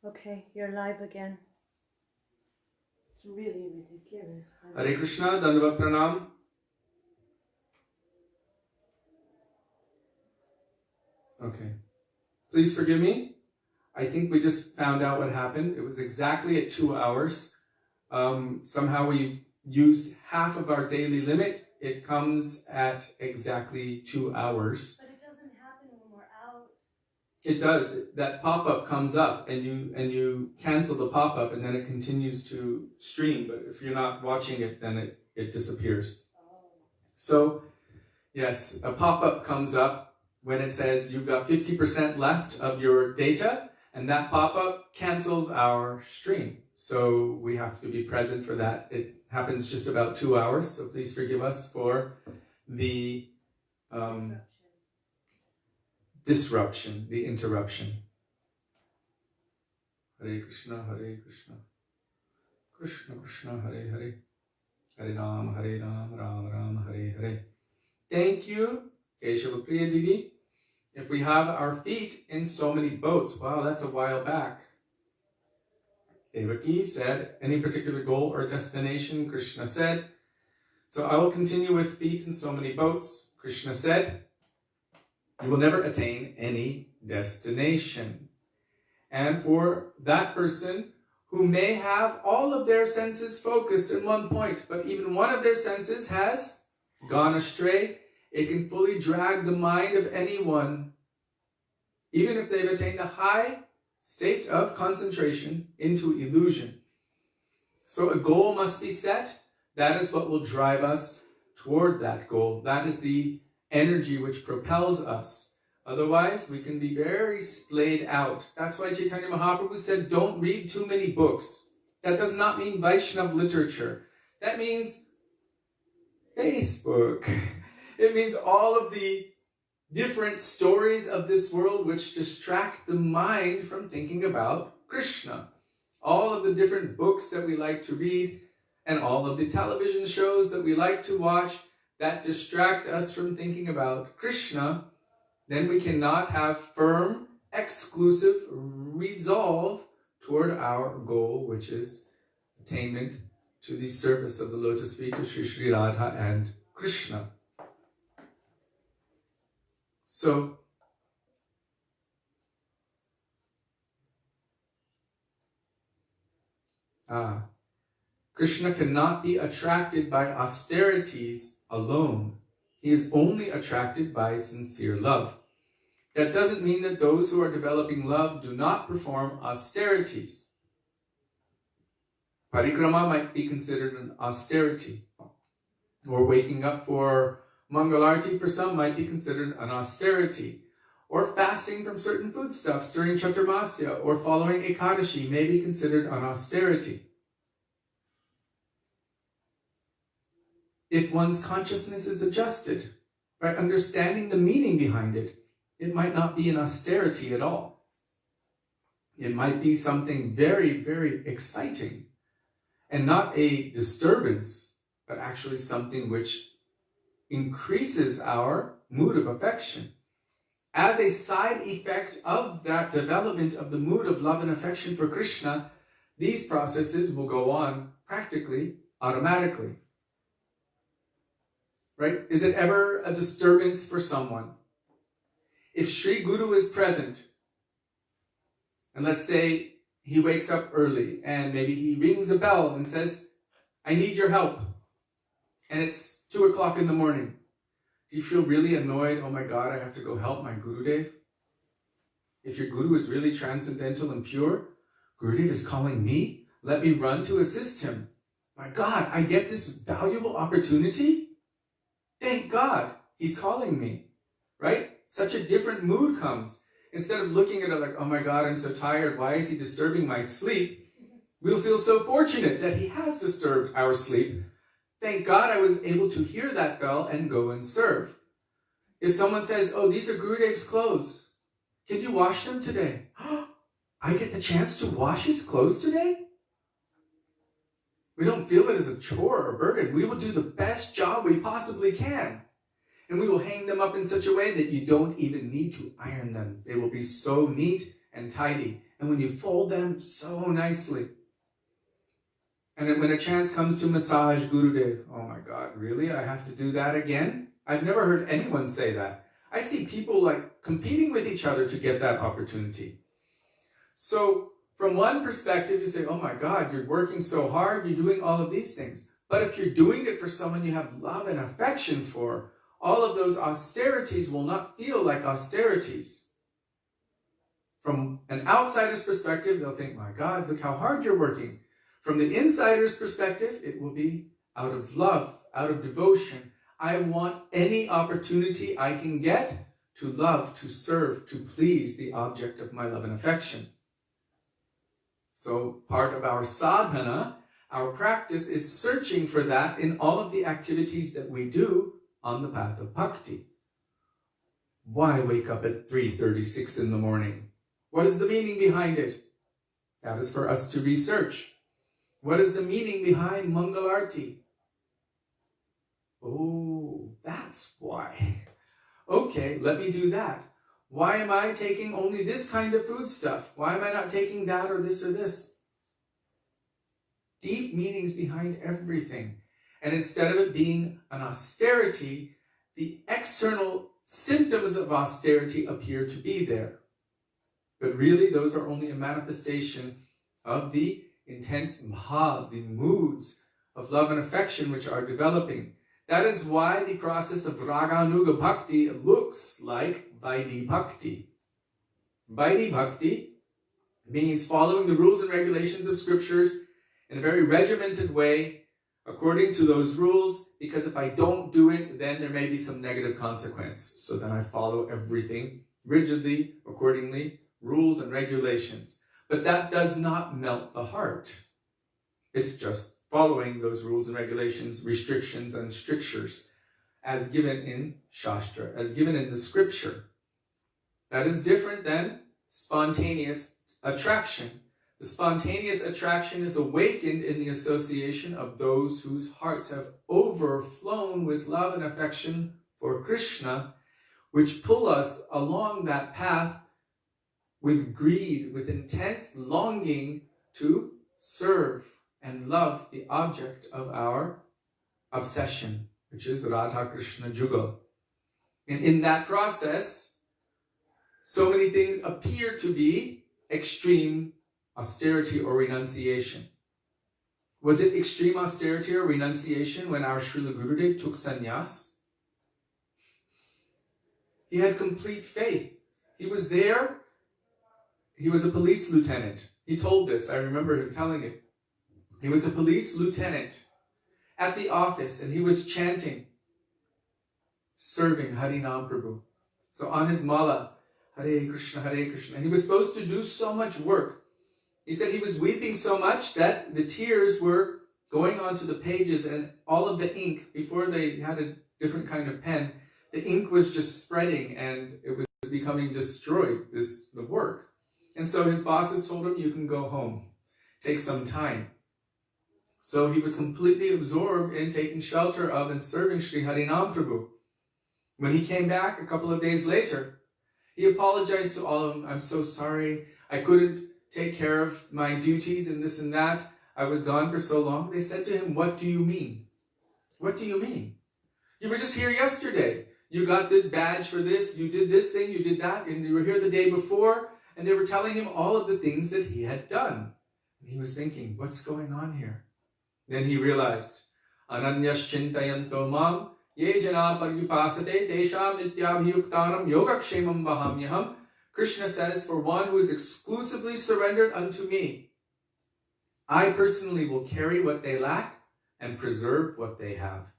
Okay, you're live again. It's really ridiculous. Hare Krishna, Dandavat Pranam. Okay. Please forgive me. I think we just found out what happened. It was exactly at 2 hours. Somehow we used half of our daily limit. It comes at exactly 2 hours. But it doesn't happen when we're out. It does. That pop-up comes up and you cancel the pop-up and then it continues to stream. But if you're not watching it, then it disappears. Oh. So, yes, a pop-up comes up when it says you've got 50% left of your data, and that pop-up cancels our stream. So we have to be present for that. It happens just about 2 hours, so please forgive us for the disruption, the interruption. Hare Krishna, Hare Krishna, Krishna Krishna, Hare Hare, Hare Ram, Ram Ram, Hare Hare. Thank you, Kishori Didi. If we have our feet in so many boats, wow, that's a while back. Devotee said, any particular goal or destination? Krishna said. So I will continue with feet in so many boats. Krishna said, you will never attain any destination. And for that person who may have all of their senses focused in one point, but even one of their senses has gone astray, it can fully drag the mind of anyone, even if they've attained a high state of concentration, into illusion. So a goal must be set. That is what will drive us toward that goal. That is the energy which propels us. Otherwise, we can be very splayed out. That's why Chaitanya Mahaprabhu said, don't read too many books. That does not mean Vaishnava literature. That means Facebook. It means all of the different stories of this world which distract the mind from thinking about Krishna. All of the different books that we like to read and all of the television shows that we like to watch that distract us from thinking about Krishna, then we cannot have firm, exclusive resolve toward our goal, which is attainment to the service of the lotus feet of Shri Radha and Krishna. So, Krishna cannot be attracted by austerities alone. He is only attracted by sincere love. That doesn't mean that those who are developing love do not perform austerities. Parikrama might be considered an austerity, or waking up for Mangalarti for some might be considered an austerity, or fasting from certain foodstuffs during Chaturmasya or following Ekadashi may be considered an austerity. If one's consciousness is adjusted by understanding the meaning behind it, it might not be an austerity at all. It might be something very, very exciting, and not a disturbance, but actually something which increases our mood of affection. As a side effect of that development of the mood of love and affection for Krishna, these processes will go on practically automatically. Right? Is it ever a disturbance for someone? If Sri Guru is present, and let's say he wakes up early and maybe he rings a bell and says, I need your help. And it's 2 o'clock in the morning. Do you feel really annoyed? Oh my God, I have to go help my Gurudev. If your Guru is really transcendental and pure, Gurudev is calling me. Let me run to assist him. My God, I get this valuable opportunity. Thank God he's calling me, right? Such a different mood comes. Instead of looking at it like, oh my God, I'm so tired. Why is he disturbing my sleep? We'll feel so fortunate that he has disturbed our sleep. Thank God I was able to hear that bell and go and serve. If someone says, oh, these are Gurudev's clothes. Can you wash them today? I get the chance to wash his clothes today? We don't feel it as a chore or a burden. We will do the best job we possibly can. And we will hang them up in such a way that you don't even need to iron them. They will be so neat and tidy. And when you fold them so nicely. And then when a chance comes to massage Gurudev, oh my God, really? I have to do that again? I've never heard anyone say that. I see people like competing with each other to get that opportunity. So from one perspective, you say, oh my God, you're working so hard, you're doing all of these things. But if you're doing it for someone you have love and affection for, all of those austerities will not feel like austerities. From an outsider's perspective, they'll think, my God, look how hard you're working. From the insider's perspective, it will be out of love, out of devotion. I want any opportunity I can get to love, to serve, to please the object of my love and affection. So part of our sadhana, our practice, is searching for that in all of the activities that we do on the path of bhakti. Why wake up at 3:36 in the morning? What is the meaning behind it? That is for us to research. What is the meaning behind Mangalarti? Oh, that's why. Okay, let me do that. Why am I taking only this kind of food stuff? Why am I not taking that or this or this? Deep meanings behind everything. And instead of it being an austerity, the external symptoms of austerity appear to be there. But really, those are only a manifestation of the intense bhav, the moods of love and affection which are developing. That is why the process of raganuga bhakti looks like Vaidhi bhakti. Vaidhi bhakti means following the rules and regulations of scriptures in a very regimented way, according to those rules, because if I don't do it, then there may be some negative consequence. So then I follow everything rigidly, accordingly, rules and regulations. But that does not melt the heart. It's just following those rules and regulations, restrictions and strictures as given in Shastra, as given in the scripture. That is different than spontaneous attraction. The spontaneous attraction is awakened in the association of those whose hearts have overflown with love and affection for Krishna, which pull us along that path with greed, with intense longing to serve and love the object of our obsession, which is Radha Krishna Jugal. And in that process, so many things appear to be extreme austerity or renunciation. Was it extreme austerity or renunciation when our Srila Gurudev took sannyas? He had complete faith. He was there. He was a police lieutenant. He told this. I remember him telling it. He was a police lieutenant at the office and he was chanting, serving Harinam Prabhu. So on his mala, Hare Krishna, Hare Krishna. And he was supposed to do so much work. He said he was weeping so much that the tears were going onto the pages and all of the ink, before they had a different kind of pen, the ink was just spreading and it was becoming destroyed, the work. And so his bosses told him, you can go home, take some time. So he was completely absorbed in taking shelter of and serving Sri Harinam Prabhu. When he came back a couple of days later, he apologized to all of them. I'm so sorry. I couldn't take care of my duties and this and that. I was gone for so long. They said to him, what do you mean? What do you mean? You were just here yesterday. You got this badge for this. You did this thing. You did that. And you were here the day before. And they were telling him all of the things that he had done. And he was thinking, what's going on here? Then he realized, Ananyas chintayanto mam ye jana parvipasate tesham nityabhiyuktanam yogakshemam vahamyaham. Krishna says, for one who is exclusively surrendered unto me, I personally will carry what they lack and preserve what they have.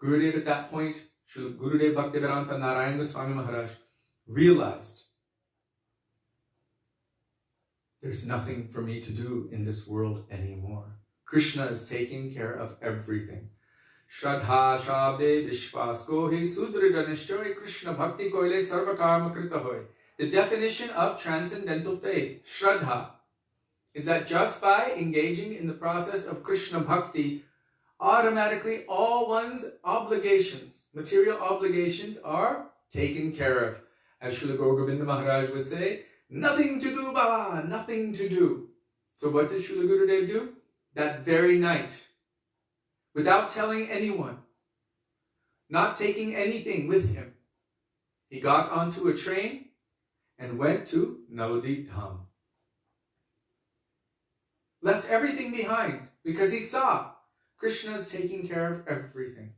Gurudev at that point, Gurudev Bhaktivedānta Nārāyaṇa Gosvāmī Mahārāja, realized, there's nothing for me to do in this world anymore. Krishna is taking care of everything. Shraddha shabde vishwas kohe sudrida nishchoy Krishna bhakti koile sarva karma krita hoy. The definition of transcendental faith, Shraddha, is that just by engaging in the process of Krishna bhakti, automatically all one's obligations, material obligations, are taken care of. As Srila Gaura Govinda Maharaj would say, Nothing to do, Baba, nothing to do. So what did Srila Gurudev do? That very night, without telling anyone, not taking anything with him, he got onto a train and went to Navadvip Dham. Left everything behind because he saw Krishna's taking care of everything.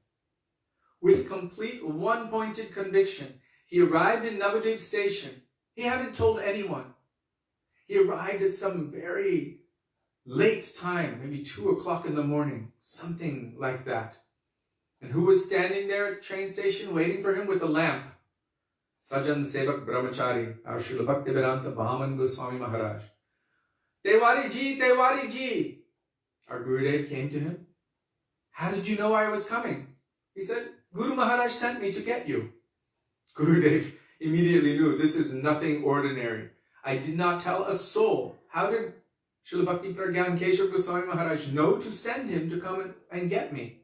With complete one-pointed conviction, he arrived in Navadvip station. He hadn't told anyone. He arrived at some very late time, maybe 2 o'clock in the morning, something like that. And who was standing there at the train station waiting for him with a lamp? Sajan Sevak Brahmachari, our Srila Bhaktivedānta Gosvāmī Mahārāja. Tewari ji! Our Gurudev came to him. How did you know I was coming? He said, Guru Maharaj sent me to get you. Gurudev immediately knew this is nothing ordinary. I did not tell a soul. How did Srila Bhakti Pragyan Keshav Goswami Maharaj know to send him to come and get me?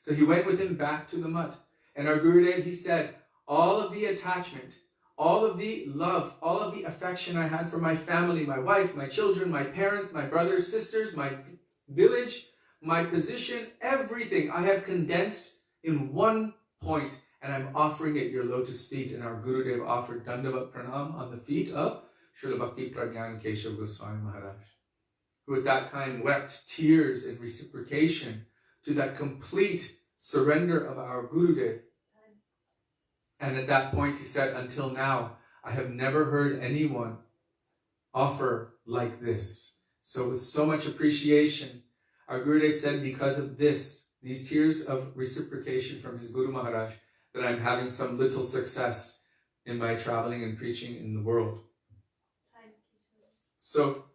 So he went with him back to the mud. And our Gurudev, he said, all of the attachment, all of the love, all of the affection I had for my family, my wife, my children, my parents, my brothers, sisters, my village, my position, everything I have condensed in one point, and I'm offering at your lotus feet. And our Gurudev offered Dandavat Pranam on the feet of Srila Bhakti Pragyan Keshav Goswami Maharaj, who at that time wept tears in reciprocation to that complete surrender of our Gurudev. And at that point he said, until now, I have never heard anyone offer like this. So with so much appreciation, our Gurudev said, because of this, these tears of reciprocation from his Guru Maharaj, that I'm having some little success in my traveling and preaching in the world. So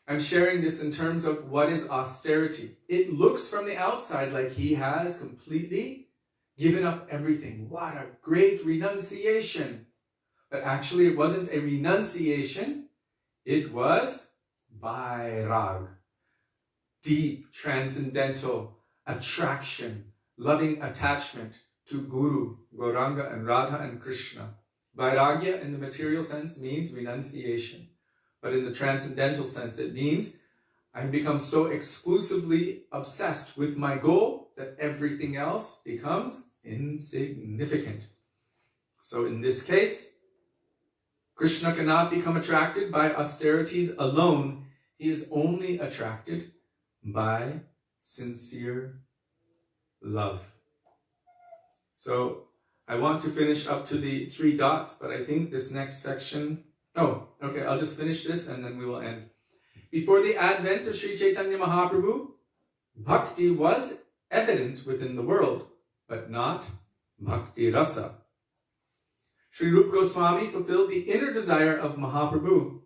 I'm sharing this in terms of what is austerity. It looks from the outside like he has completely given up everything. What a great renunciation. But actually it wasn't a renunciation. It was vairag. Deep, transcendental attraction, loving attachment to Guru, Gauranga and Radha and Krishna. Vairagya in the material sense means renunciation. But in the transcendental sense, it means I have become so exclusively obsessed with my goal that everything else becomes insignificant. So in this case, Krishna cannot become attracted by austerities alone. He is only attracted by sincere love. So I want to finish up to the 3 dots, but I think this next section... Oh, okay, I'll just finish this and then we will end. Before the advent of Sri Chaitanya Mahaprabhu, bhakti was evident within the world, but not bhakti rasa. Sri Rupa Goswami fulfilled the inner desire of Mahaprabhu.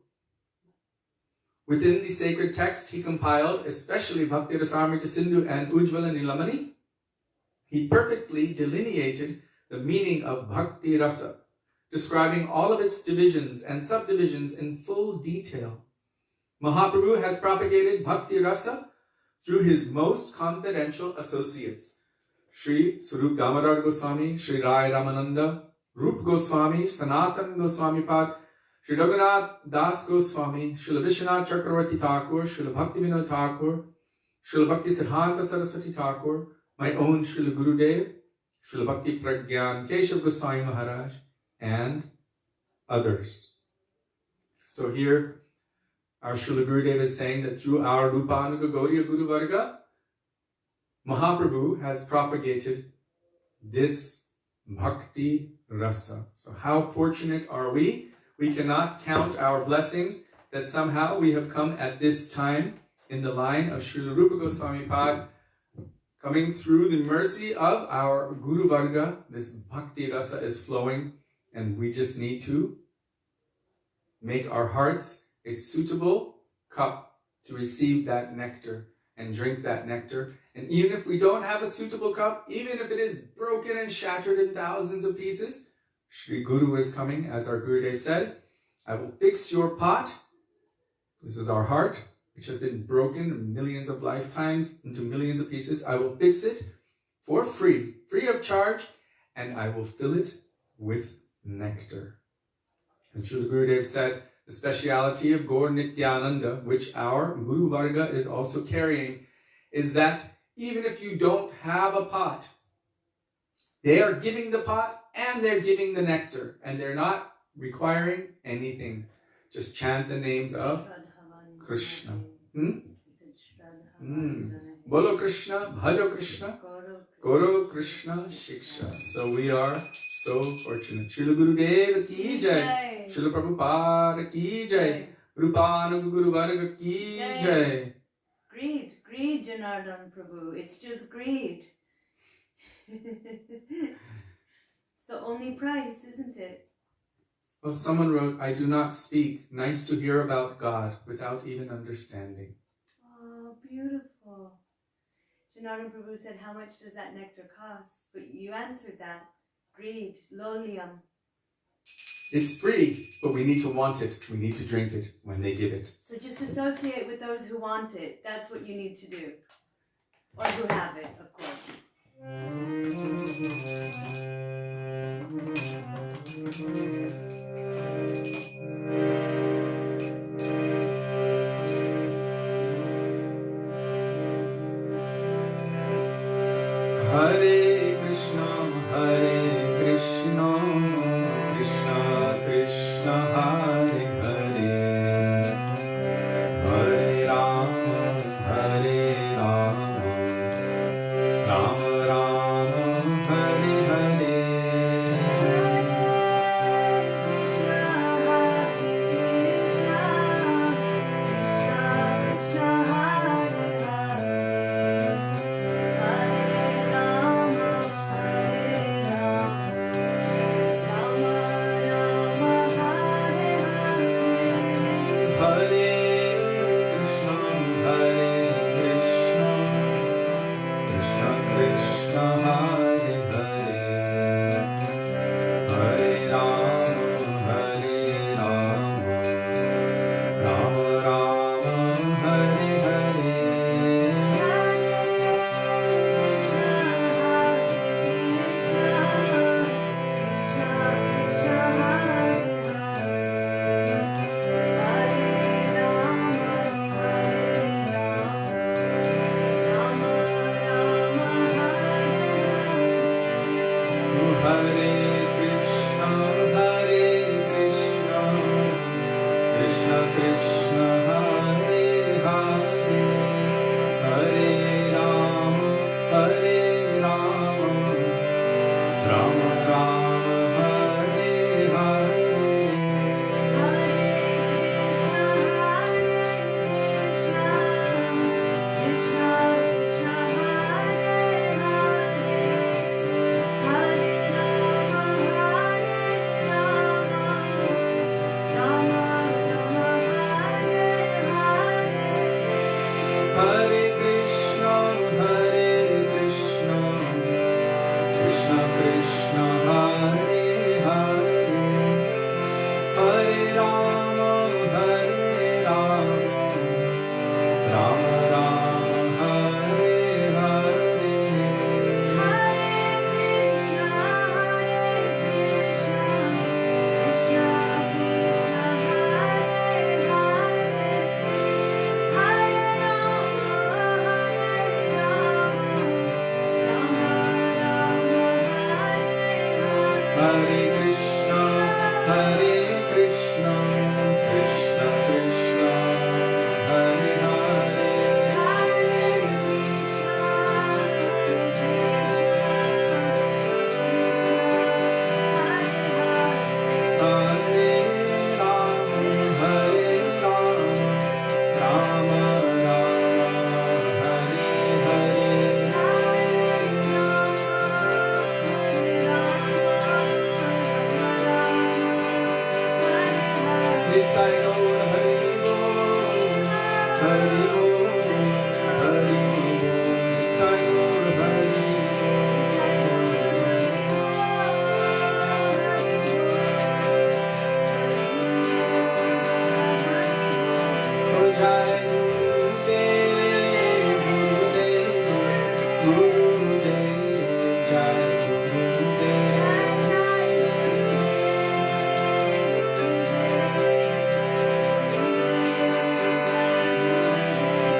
Within the sacred text he compiled, especially Bhakti Rasamrita Sindhu and Ujjvala Nilamani, he perfectly delineated the meaning of bhakti rasa, describing all of its divisions and subdivisions in full detail. Mahaprabhu has propagated bhakti rasa through his most confidential associates, Śrī Dāmodara Gosvāmī, Śrī Rai Ramananda, Rupa Gosvāmī, Sanātana Gosvāmī Pad, Śrī Raghunath Das Goswami, Śrīla Vishwanath Chakravarti Thakur, Śrīla Bhaktivinoda Thakur, Śrīla Bhakti Siddhanta Saraswati Thakur, my own Śrīla Gurudev, Śrīla Bhakti Pragyan Keshav Goswami Maharaj, and others. So here, our Śrīla Gurudev is saying that through our Rupanuga Gaudiya Guru Varga, Mahaprabhu has propagated this bhakti rasa. So how fortunate are we? We cannot count our blessings that somehow we have come at this time in the line of Śrīla Rupa Goswami Pad, coming through the mercy of our Guru Varga. This bhakti rasa is flowing, and we just need to make our hearts a suitable cup to receive that nectar and drink that nectar. And even if we don't have a suitable cup, even if it is broken and shattered in thousands of pieces, Shri Guru is coming, as our Gurudev said, I will fix your pot. This is our heart, which has been broken millions of lifetimes into millions of pieces. I will fix it for free, free of charge, and I will fill it with nectar. And Shri Gurudev said The speciality of Gaur Nityananda, which our Guru Varga is also carrying, is that even if you don't have a pot, they are giving the pot and they're giving the nectar, and they're not requiring anything. Just chant the names of Krishna. Bolo Krishna, Bhajo Krishna, Goro Krishna Shiksha. So we are so fortunate. Srila Gurudeva ki jai. Srila Prabhupada ki jai. Rupanug Guru Varga ki jai. Greed, Janardhan Prabhu. It's just greed. It's the only price, isn't it? Well, someone wrote, I do not speak. Nice to hear about God without even understanding. Oh, beautiful. Janardhan Prabhu said, how much does that nectar cost? But you answered that. Greed, lolium. It's free, but we need to want it. We need to drink it when they give it. So just associate with those who want it. That's what you need to do. Or who have it, of course. Hare Krishna, Krishna Krishna, Hare Hare, Hare Rama, Rama Rama, Hare Hare. Hare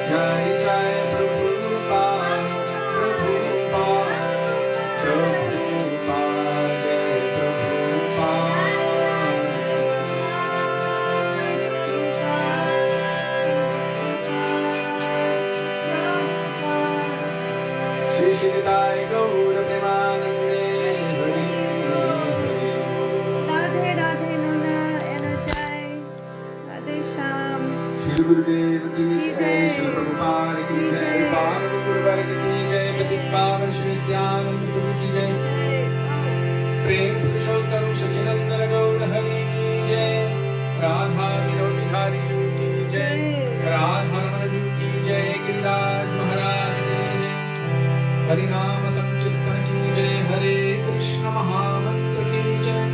Jai Jai Prabhupada, Prabhupada, Prabhupada, Jai Prabhupada. Shri Shri Gaura Premanande, Hari Hari. Radhe Radhe Nona Energize. Radhe Sham. Shri Gurudev ki jai, Shri Prabhupada ki jai, Bhāra Guru Varga ki jai, Pratik Pavan Shri Nityananda Guru ki jai. Prem Purushottam Shachinandana Gaura Hari ki jai, Radha Vinod Bihari Ji ki jai, Radha Ramana Ji ki jai, Giriraj Mahārāja ki jai, Harinama Sankirtan ki jai, Hare Krishna Mahamantra ki jai,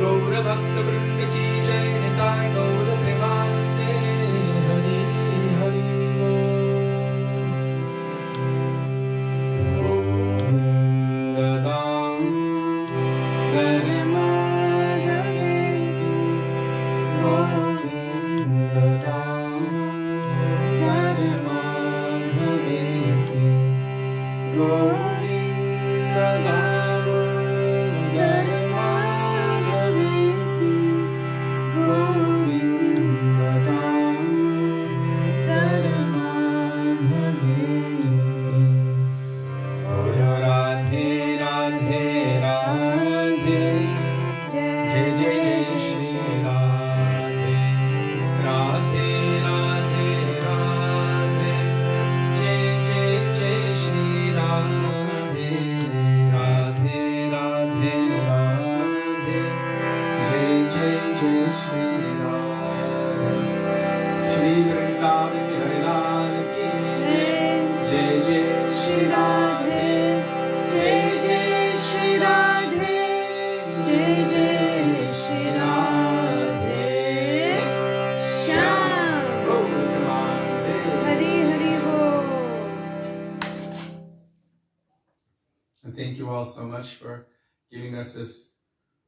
Gaura Bhakta Vrinda ki jai, Nitai Gaura Premanande, Hari Hari Om. Gadam Garimadhaveti, Govindadam Garimadhaveti, Govindadam Garimadhaveti, Govindadam Garimadhaveti. Bolo Radhe Radhe Radhe, Jai Jai Jai Shri Radhe, Radhe Radhe Radhe, Jai Jai Jai Shri Radhe, Radhe Radhe Radhe, Jai Jai Jai Shri Radhe. Shri Vrindavan Bihari Lal ki jai, Jai Jai Shri Radhe, Jai Jai Shri Radhe, Jai Jai Shri Radhe. Sham. Gaura Premanande. Hari Hari Bol. And thank you all so much for giving us this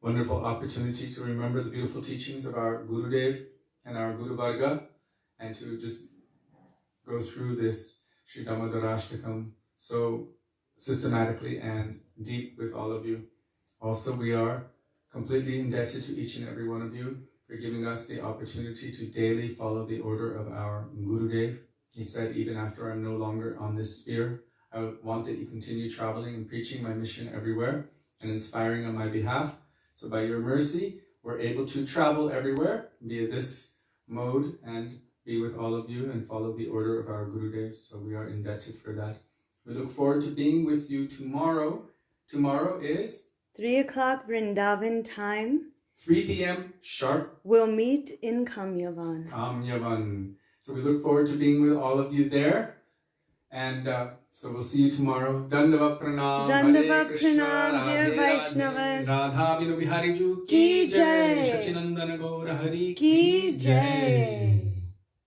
wonderful opportunity to remember the beautiful teachings of our Gurudev and our Guru Varga, and to just go through this Śrī Dāmodarāṣṭakam so systematically and deep with all of you. Also, we are completely indebted to each and every one of you for giving us the opportunity to daily follow the order of our Gurudev. He said, even after I'm no longer on this sphere, I want that you continue traveling and preaching my mission everywhere and inspiring on my behalf. So by your mercy, we're able to travel everywhere via this mode and be with all of you and follow the order of our Gurudev. So we are indebted for that. We look forward to being with you tomorrow. Tomorrow is 3 o'clock Vrindavan time. 3 p.m. sharp. We'll meet in Kamyavan. Kamyavan. So we look forward to being with all of you there. And so we'll see you tomorrow. Dandava Pranam. Dandava Hare Krishna, Pranam, dear Radhe Vaishnavas. Radhe, Radha Vinu Bihari Ju Ki ki jai. jai. Shachinandana Gaura Hari Ki jai.